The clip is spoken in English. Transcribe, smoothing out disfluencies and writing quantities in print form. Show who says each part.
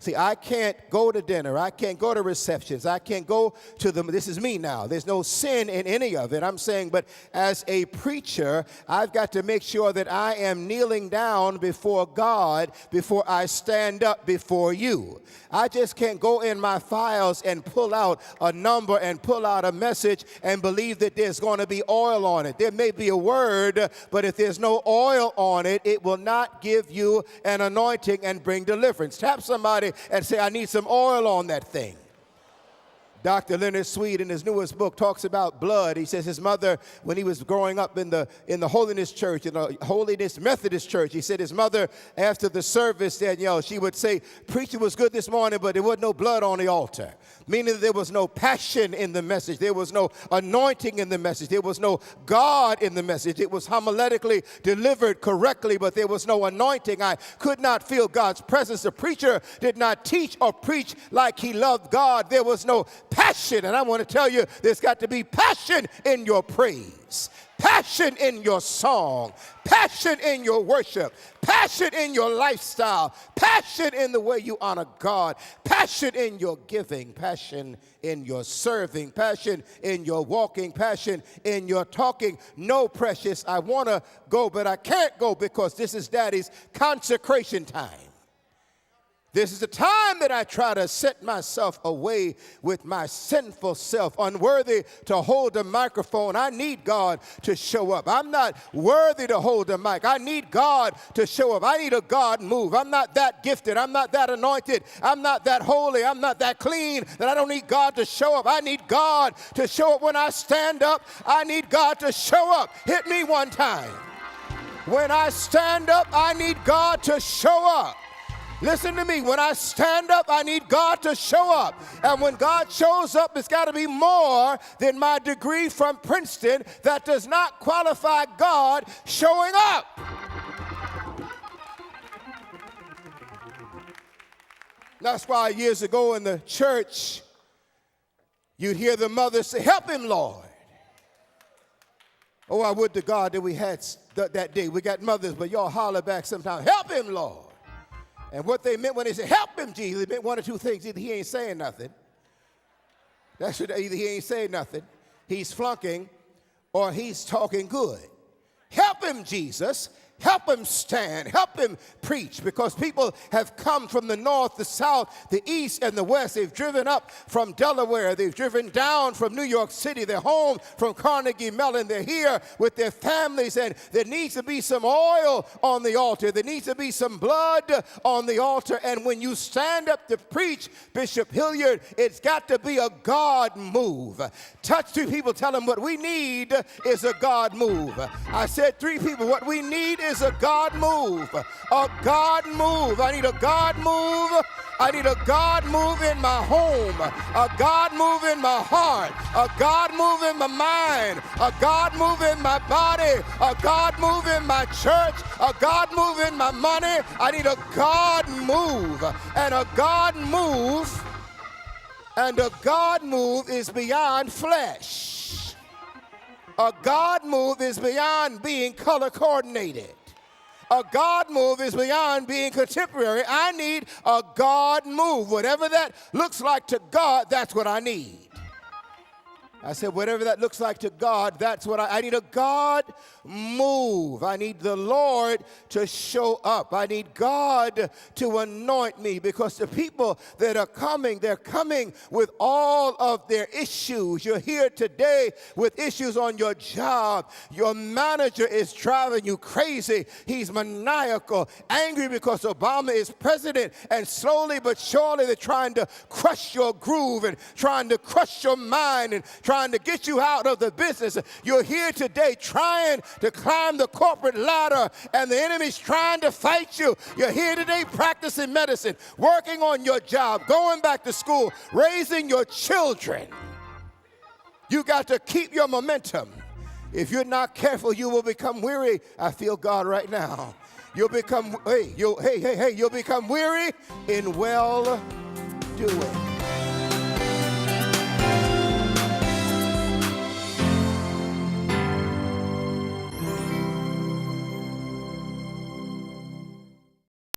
Speaker 1: See, I can't go to dinner. I can't go to receptions. I can't go to them. This is me now. There's no sin in any of it. I'm saying, but as a preacher, I've got to make sure that I am kneeling down before God before I stand up before you. I just can't go in my files and pull out a number and pull out a message and believe that there's going to be oil on it. There may be a word, but if there's no oil on it, it will not give you an anointing and bring deliverance. Tap somebody and say, I need some oil on that thing. Dr. Leonard Sweet, in his newest book, talks about blood. He says his mother, when he was growing up in the Holiness Church, in the Holiness Methodist Church, he said his mother, after the service, Danielle, she would say, preaching was good this morning, but there wasn't no blood on the altar. Meaning there was no passion in the message. There was no anointing in the message. There was no God in the message. It was homiletically delivered correctly, but there was no anointing. I could not feel God's presence. The preacher did not teach or preach like he loved God. There was no passion. And I want to tell you, there's got to be passion in your praise, passion in your song, passion in your worship, passion in your lifestyle, passion in the way you honor God, passion in your giving, passion in your serving, passion in your walking, passion in your talking. No, precious, I want to go, but I can't go because this is Daddy's consecration time. This is the time that I try to set myself away with my sinful self, unworthy to hold a microphone. I need God to show up. I'm not worthy to hold a mic. I need God to show up. I need a God move. I'm not that gifted. I'm not that anointed. I'm not that holy. I'm not that clean that I don't need God to show up. I need God to show up when I stand up. I need God to show up. Hit me one time. When I stand up, I need God to show up. Listen to me. When I stand up, I need God to show up. And when God shows up, it's got to be more than my degree from Princeton. That does not qualify God showing up. That's why years ago in the church, you'd hear the mother say, help him, Lord. Oh, I would to God that we had that day. We got mothers, but y'all holler back sometimes, help him, Lord. And what they meant when they said, help him, Jesus, it meant one or two things. Either he ain't saying nothing. Either he ain't saying nothing, he's flunking, or he's talking good. Help him, Jesus. Help him stand. Help him preach. Because people have come from the north, the south, the east, and the west. They've driven up from Delaware. They've driven down from New York City. They're home from Carnegie Mellon. They're here with their families. And there needs to be some oil on the altar. There needs to be some blood on the altar. And when you stand up to preach, Bishop Hilliard, it's got to be a God move. Touch two people. Tell them what we need is a God move. I said three people. What we need is a God move. A God move. I need a God move. I need a God move in my home. A God move in my heart. A God move in my mind. A God move in my body. A God move in my church. A God move in my money. I need a God move. And a God move. And a God move is beyond flesh. A God move is beyond being color coordinated. A God move is beyond being contemporary. I need a God move. Whatever that looks like to God, that's what I need. I said, whatever that looks like to God, that's what I need a God move. I need the Lord to show up. I need God to anoint me, because the people that are coming, they're coming with all of their issues. You're here today with issues on your job. Your manager is driving you crazy. He's maniacal, angry because Obama is president, and slowly but surely they're trying to crush your groove and trying to crush your mind and trying to get you out of the business. You're here today trying to climb the corporate ladder, and the enemy's trying to fight you. You're here today practicing medicine, working on your job, going back to school, raising your children. You got to keep your momentum. If you're not careful, you will become weary. I feel God right now. You'll become, you'll become weary in well-doing.